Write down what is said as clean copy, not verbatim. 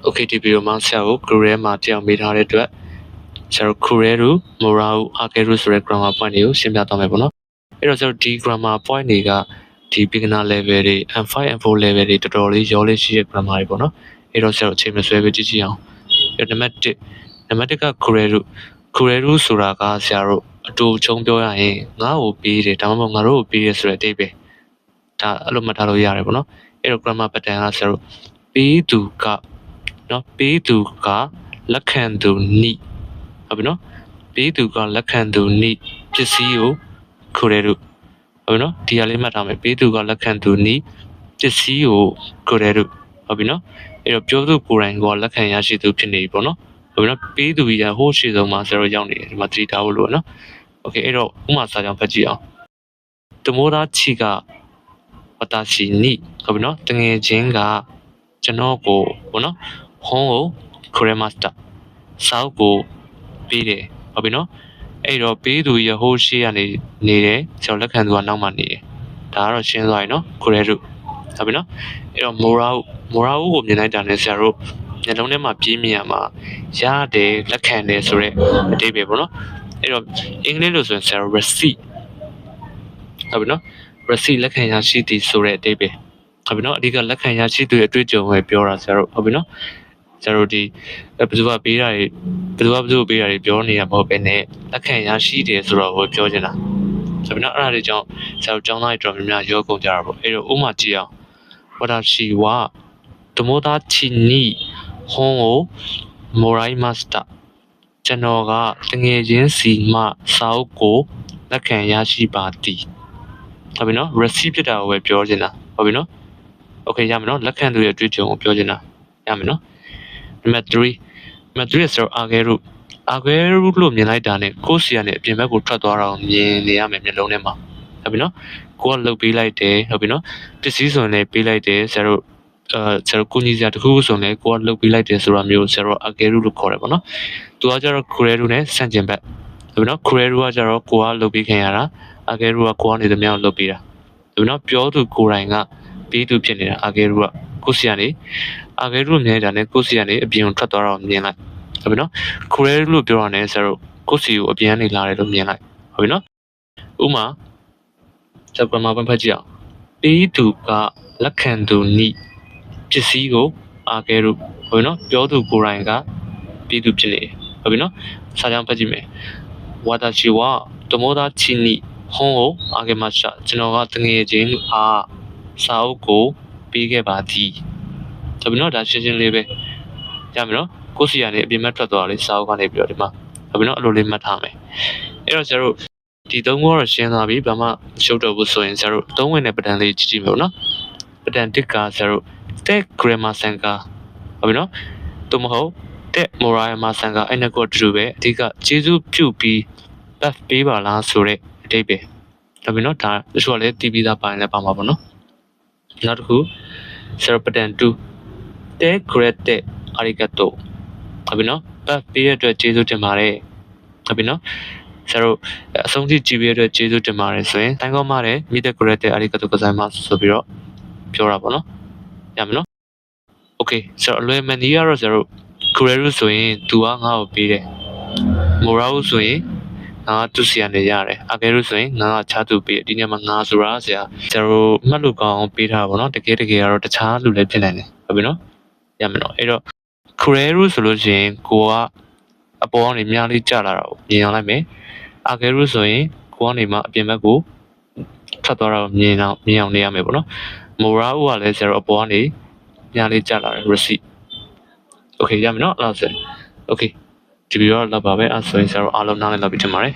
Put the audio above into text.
Okay ဒီဗီဒီယိုမှာဆရာကို Kurel မှာကြောင်ပေးထားတဲ့အတွက်ဆရာတို့ Kurel တို့ Mora တို့ Ake တို့ဆိုတဲ့ grammar point တွေကိုရှင်းပြသွားမယ်ပေါ့နော်အဲ့တော့ဆရာတို့ဒီ grammar point တွေကဒီ beginner level တွေ M5 M4 level တွေတော်တော်လေးရောလေးရှိတဲ့ grammar တွေပေါ့နော်အဲ့တော့ဆရာတို့အချိန်မဆွဲပဲကြည့်ကြည့်အောင်အဲ့နံပါတ်1က Kurel တို့ဆိုတာကဆရာတို့အတူချုံပြောရရင်ငါ့ကိုပေးတယ်ဒါမှမဟုတ်ငါတို့ကိုပေးတယ်ဆိုတဲ့အဓိပ္ပာယ်ဒါအဲ့လိုမှတ်ထားလို့ရတယ်ပေါ့နော်အဲ့တော့ grammar pattern ကဆရာတို့ပေးသူကနော်ပေးသူကလက်ခံသူနိဟုတ်ပြီနော်ပေးသူကလက်ခံသူနိပစ္စည်းကိုKurelတို့ဟုတ်ပြီနော်ဒီဟာလေးမှတ်ထားမယ်ပေးသူကလက်ခံသူနိပစ္စည်းကိုKurelတို့ဟုတ်ပြီနော်အဲ့တော့ပြောသူကိုယ်တိုင်ကလက်ခံရရှိသူဖြစ်နေပြီပေါ့နော်ဟုတ်ပြီနော်ပေးသူကြီးကဟိုးရှိဆုံးမှာဆရာတို့ရောက်နေတယ်ဒီမှာသတိထားဖို့လို့နော်โอเคအဲ့တော့ဥမာစာကြောင်းဖတ်ကြည့်အောင်တမိုးသားချီကဝတာရှိနိဟုတ်ပြီနော်တငယ်ချင်းကကျွန်တော်ကိုပေါ့နော်ဟောကိုKurel master စောက်ကိုပေးတယ်ဟုတ်ပြီနော်အဲ့တော့ပေးသူရဟိုးရှိရနေတယ်ကျွန်တော်လက်ခံသူကနောက်မှနေတယ်ဒါကတော့ရှင်းသွားပြီနော်Kurelတို့ဟုတ်ပြီနော်အဲ့တော့ Mora ကိုမြင်လိုက်တာနဲ့ဆရာတို့ညလုံးထဲမှာပြင်းမြင်ရမှာရတယ်လက်ခံတယ်ဆိုတော့အတိတ်ပဲပေါ့နော်အဲ့တော့အင်္ဂလိပ်လို့ဆိုရင်ဆရာတို့ receipt ဟုတ်ပြီနော် receipt လက်ခံရရှိသည်ဆိုတဲ့အတိတ်ပဲဟုတ်ပြီနော်အဓိကလက်ခံရရှိသူရဲ့အတွေ့အကြုံပဲပြောတာဆရာတို့ဟုတ်ပြီနော်ဆရာတို့ဒီဘယ်သူကပေးတာတွေဘယ်သူပေးတာတွေပြောနေရမဟုတ်ပဲနဲ့လက်ခံရရှိတယ်ဆိုတော့ကိုပြောချင်တာဆိုပြီးတော့အဲ့ဒါတွေကြောင့်ဆရာတို့ကျောင်းသားတွေတော်များများရောကုန်ကြတာပေါ့အဲ့တော့ဥမာကြည့်အောင်ဝါတာချီဝတမိုးသားချီနီဟွန်ကိုမိုရိုင်းမတ်စတာကျွန်တော်ကတငယ်ချင်းစီမှစာအုပ်ကိုလက်ခံရရှိပါသည်ဟုတ်ပြီနော် receipt ဖြစ်တာကိုပဲပြောချင်တာဟုတ်ပြီနော် okay ရမယ်နော်လက်ခံသူရဲ့အတွေ့အကြုံကိုပြောချင်တာရမယ်နော်Number 3 ဆိုတော့ Ake လို့မြင်လိုက်တာနဲ့ကိုယ်စီကနေအပြင်ဘက်ကိုထွက်သွားတာကိုမြင်နေရမယ်မျက်လုံးထဲမှာဟုတ်ပြီနော်ကိုကလှုပ်ပေးလိုက်တယ်ဟုတ်ပြီနော်ပစ္စည်းဆိုရင်လည်းပေးလိုက်တယ်ဆရာတို့ကိုကြီးစရာတခုဆိုရင်လည်းကိုကလှုပ်ပေးလိုက်တယ်ဆိုတာမျိုးဆရာတို့ Ake လို့ခေါ်တယ်ပေါ့နော်သူကကျတော့ Kurel နဲ့ဆန့်ကျင်ဘက်ဟုတ်ပြီနော် Kurel ကကျတော့ကိုကလှုပ်ပေးခင်ရတာ Ake ကကိုကနေသမျှကိုလှုပ်ပေးတာဟုတ်ပြီနော်ပြောသူကိုယ်တိုင်ကပေးသူဖြစ်နေတာ Ake ကကိုစီကနေAke လို့မြင်တာနဲ့ကိုစီကနေအပြင်ကိုထွက်သွားတာကိုမြင်လိုက်ဟုတ်ပြီနော် Kurel လို့ပြောတာနဲ့ဆရာတို့ကိုစီကိုအပြင်ကနေလာတယ်လို့မြင်လိုက်ဟုတ်ပြီနော်ဥမာစပမာဖတ်ကြည့်အောင်ပေးသူကလက်ခံသူနိပစ္စည်းကိုAkeလို့ဟုတ်ပြီနော်ပြောသူကိုယ်တိုင်ကပေးသူဖြစ်နေတယ်ဟုတ်ပြီနော်စာကြောင်းဖတ်ကြည့်မယ်ဝါတာချီဝတမောသားချီနိဟွန်ကိုAkeမှာကျွန်တော်ကတငယ်ချင်းအားစာအုပ်ကိုပေးခဲ့ပါသည်ဆိုပြီးတော့ဒါရှင်းရှင်းလေးပဲရမယ်နော်ကိုစီကနေအပြင်ဘက်ထွက်သွားလေစာအုပ်ကနေပြီးတော့ဒီမှာဆိုပြီးတော့အဲ့လိုလေးမှတ်ထားမယ်အဲ့တော့ဆရာတို့ဒီသုံးခုကတော့ရှင်းသွားပြီဘာမှရှုပ်တော့ဘူးဆိုရင်ဆရာတို့သုံးဝင်တဲ့ပဒံလေးကြည့်ကြည့်မယ်နော်ပဒံတစ်ကဆရာတို့ tag grammar sanka ဟုတ်ပြီနော်သို့မဟုတ် tag moraima sanka အဲ့နှစ်ခုအတူတူပဲအဓိကကျေးဇူးပြုပြီး buff ပေးပါလားဆိုတဲ့အဓိပ္ပာယ်ဟုတ်ပြီနော်ဒါတချို့ကလည်းတီးပြီးသားပိုင်းလည်းပါမှာပေါ့နော်နောက်တစ်ခုဆရာတို့ပဒံ2တဲ့ great အာရီဂတ်တိုဟုတ်ပြီနော်ပေးရတဲ့အတွက်ကျေးဇူးတင်ပါတယ်ဟုတ်ပြီနော်ဆရာတို့အဆုံးထိကြည့်ပေးရတဲ့ကျေးဇူးတင်ပါတယ်ဆိုရင်တိုင်းကောင်းပါတယ်မိတဲ့ great အာရီဂတ်တိုကစားမှာဆိုပြီးတော့ပြောတာပေါ့နော်ရမယ်နော် okay ဆရာတို့အလွယ်မှန်ကြီးကတော့ဆရာတို့ Kurel ဆိုရင် तू ကငါ့ကိုပေးတယ် Mora ဆိုရင်ငါသူစီကနေရတယ်Akeဆိုရင်ငါကချသူပေးဒီနေ့မှာငါဆိုတာဆရာတို့မှတ်လို့ကောင်းအောင်ပေးထားပါတော့တကယ်ကတော့တခြားလူလည်းဖြစ်နိုင်တယ်ဟုတ်ပြီနော်ရမယ်နော်အဲ့တော့ Kurel ဆိုလို့ရှိရင်ကိုကအပေါ်ကနေမြားလေးကျလာတာကိုမြင်အောင်လိုက်မယ်Akeဆိုရင်ကိုကနေမှအပြင်ဘက်ကိုထွက်သွားတာကိုမြင်အောင်နေရမယ်ပေါ့နော် Mora ကလည်းဆရာတို့အပေါ်ကနေမြားလေးကျလာတယ် receipt okay ရမယ်နော်အဲ့ဒါဆို okay ဒီဗီဒီယိုတော့လောက်ပါပဲအဲ့ဆိုရင်ဆရာတို့အားလုံးနားလည်လောက်ပြီထင်ပါတယ်